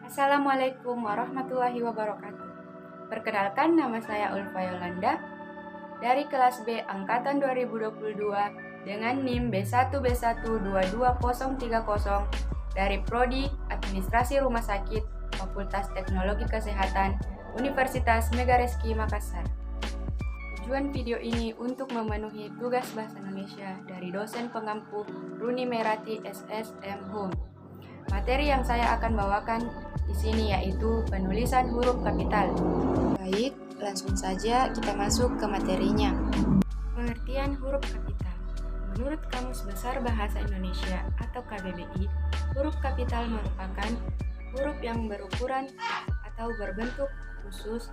Assalamualaikum warahmatullahi wabarakatuh. Perkenalkan, nama saya Ulfa Yolanda dari kelas B angkatan 2022 dengan NIM B1B122030 dari Prodi Administrasi Rumah Sakit Fakultas Teknologi Kesehatan Universitas Megareski Makassar. Tujuan video ini untuk memenuhi tugas bahasa Indonesia dari dosen pengampu Runi Merati SSM Home. Materi yang saya akan bawakan di sini yaitu penulisan huruf kapital. Baik, langsung saja kita masuk ke materinya. Pengertian huruf kapital. Menurut Kamus Besar Bahasa Indonesia atau KBBI, huruf kapital merupakan huruf yang berukuran atau berbentuk khusus,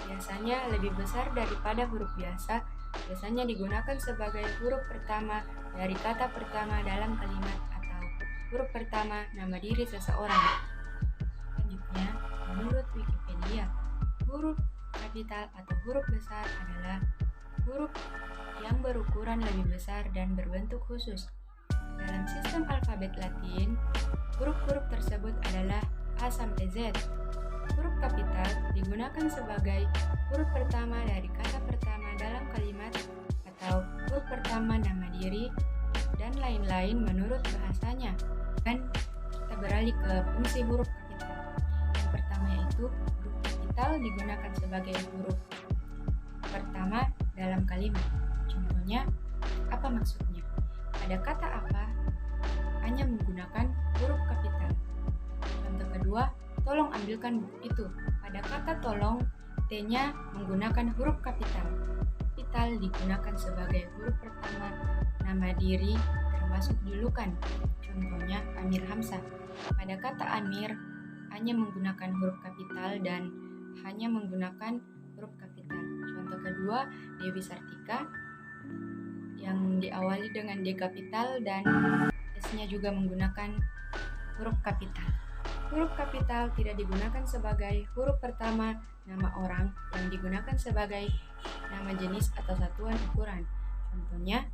biasanya lebih besar daripada huruf biasa, biasanya digunakan sebagai huruf pertama dari kata pertama dalam kalimat atau huruf pertama nama diri seseorang. Selanjutnya, menurut Wikipedia, huruf kapital atau huruf besar adalah huruf yang berukuran lebih besar dan berbentuk khusus. Dalam sistem alfabet Latin, huruf-huruf tersebut adalah A sampai Z. Huruf kapital digunakan sebagai huruf pertama dari kata pertama dalam kalimat atau huruf pertama nama diri dan lain-lain menurut bahasanya. Dan kita beralih ke fungsi huruf kapital. Yang pertama yaitu huruf kapital digunakan sebagai huruf pertama dalam kalimat. Contohnya, apa maksudnya? Pada kata apa hanya menggunakan huruf kapital. Contoh kedua, tolong ambilkan buku itu. Pada kata tolong, T-nya menggunakan huruf kapital. Kapital digunakan sebagai huruf pertama nama diri termasuk julukan. Contohnya Amir Hamzah. Pada kata Amir hanya menggunakan huruf kapital dan hanya menggunakan huruf kapital. Contoh kedua, Dewi Sartika yang diawali dengan D kapital dan S-nya juga menggunakan huruf kapital. Huruf kapital tidak digunakan sebagai huruf pertama nama orang yang digunakan sebagai nama jenis atau satuan ukuran. Contohnya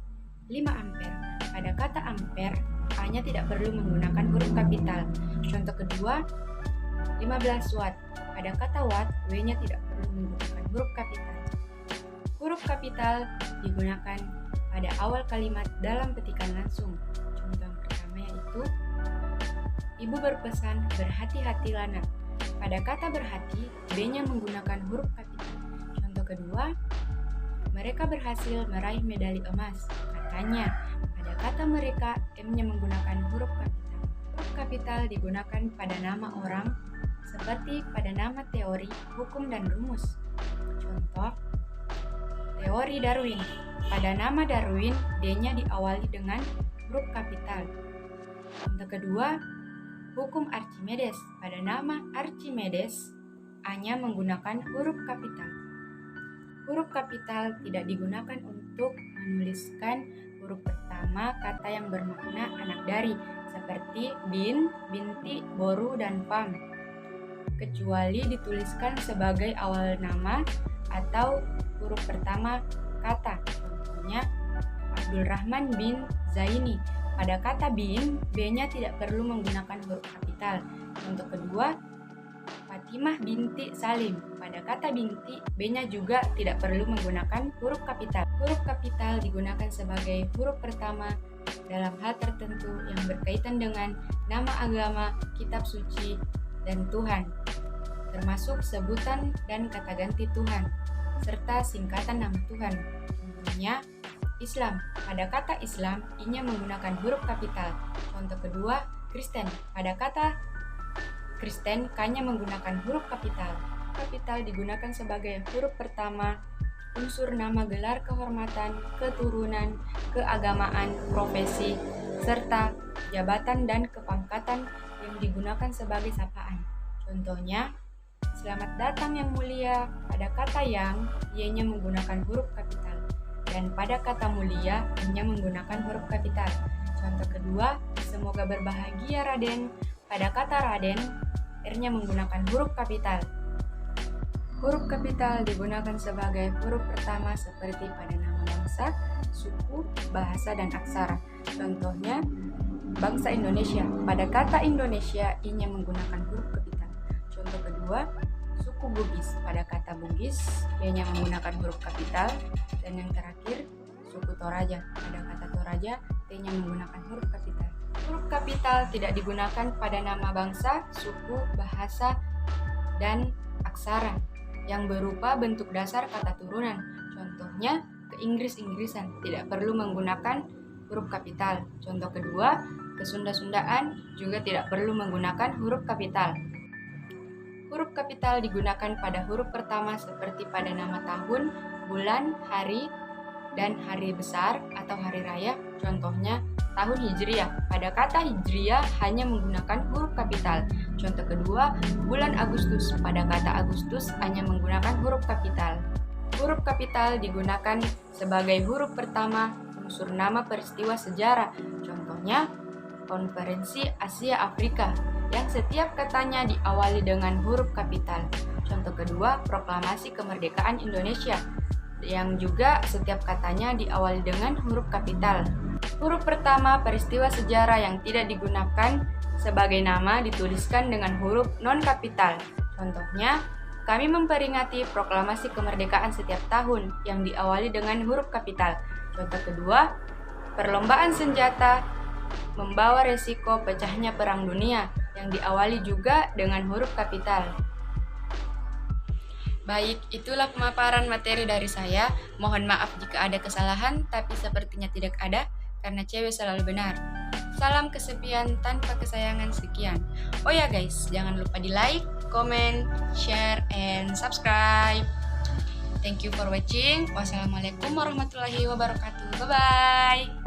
5 ampere. Pada kata ampere, A-nya tidak perlu menggunakan huruf kapital. Contoh kedua, 15 watt. Pada kata watt, W-nya tidak perlu menggunakan huruf kapital. Huruf kapital digunakan pada awal kalimat dalam petikan langsung. Contoh yang pertama yaitu Ibu berpesan berhati-hatilah nak. Pada kata berhati, B-nya menggunakan huruf kapital. Contoh kedua, mereka berhasil meraih medali emas. Katanya, pada kata mereka, M-nya menggunakan huruf kapital. Huruf kapital digunakan pada nama orang, seperti pada nama teori, hukum, dan rumus. Contoh, teori Darwin. Pada nama Darwin, D-nya diawali dengan huruf kapital. Contoh kedua, hukum Archimedes. Pada nama Archimedes, A-nya menggunakan huruf kapital. Huruf kapital tidak digunakan untuk menuliskan huruf pertama kata yang bermakna anak dari, seperti bin, binti, boru, dan pam, kecuali dituliskan sebagai awal nama atau huruf pertama kata. Contohnya, Abdul Rahman bin Zaini. Pada kata bin, B-nya tidak perlu menggunakan huruf kapital. Contoh kedua, Fatimah binti Salim. Pada kata binti, B-nya juga tidak perlu menggunakan huruf kapital. Huruf kapital digunakan sebagai huruf pertama dalam hal tertentu yang berkaitan dengan nama agama, kitab suci, dan Tuhan, termasuk sebutan dan kata ganti Tuhan, serta singkatan nama Tuhan. Contohnya, Islam. Pada kata Islam, I-nya menggunakan huruf kapital. Contoh kedua, Kristen. Pada kata Kristen, K-nya menggunakan huruf kapital. Kapital digunakan sebagai huruf pertama unsur nama gelar kehormatan, keturunan, keagamaan, profesi, serta jabatan dan kepangkatan yang digunakan sebagai sapaan. Contohnya, selamat datang yang mulia. Pada kata yang, Y-nya menggunakan huruf kapital. Dan pada kata mulia, hanya menggunakan huruf kapital. Contoh kedua, semoga berbahagia Raden. Pada kata Raden, R-nya menggunakan huruf kapital. Huruf kapital digunakan sebagai huruf pertama seperti pada nama bangsa, suku, bahasa, dan aksara. Contohnya, bangsa Indonesia. Pada kata Indonesia, I-nya menggunakan huruf kapital. kedua, suku Bugis. Pada kata Bugis, B-nya menggunakan huruf kapital. Dan yang terakhir, suku Toraja. Pada kata Toraja, T-nya menggunakan huruf kapital. Huruf kapital tidak digunakan pada nama bangsa, suku, bahasa, dan aksara yang berupa bentuk dasar kata turunan. Contohnya, ke Inggris-Inggrisan tidak perlu menggunakan huruf kapital. Contoh kedua, ke Sunda-Sundaan juga tidak perlu menggunakan huruf kapital. Huruf kapital digunakan pada huruf pertama seperti pada nama tahun, bulan, hari, dan hari besar atau hari raya. Contohnya, tahun Hijriah. Pada kata Hijriah hanya menggunakan huruf kapital. Contoh kedua, bulan Agustus. Pada kata Agustus hanya menggunakan huruf kapital. Huruf kapital digunakan sebagai huruf pertama unsur nama peristiwa sejarah. Contohnya, Konferensi Asia Afrika yang setiap katanya diawali dengan huruf kapital. Contoh kedua, Proklamasi Kemerdekaan Indonesia yang juga setiap katanya diawali dengan huruf kapital. Huruf pertama peristiwa sejarah yang tidak digunakan sebagai nama dituliskan dengan huruf non-kapital. Contohnya, kami memperingati proklamasi kemerdekaan setiap tahun yang diawali dengan huruf kapital. Contoh kedua, perlombaan senjata membawa resiko pecahnya perang dunia yang diawali juga dengan huruf kapital. Baik, itulah pemaparan materi dari saya. Mohon maaf jika ada kesalahan, tapi sepertinya tidak ada, karena cewek selalu benar. Salam kesepian tanpa kesayangan sekian. Oh ya guys, jangan lupa di like, comment, share, and subscribe. Thank you for watching. Wassalamualaikum warahmatullahi wabarakatuh. Bye-bye.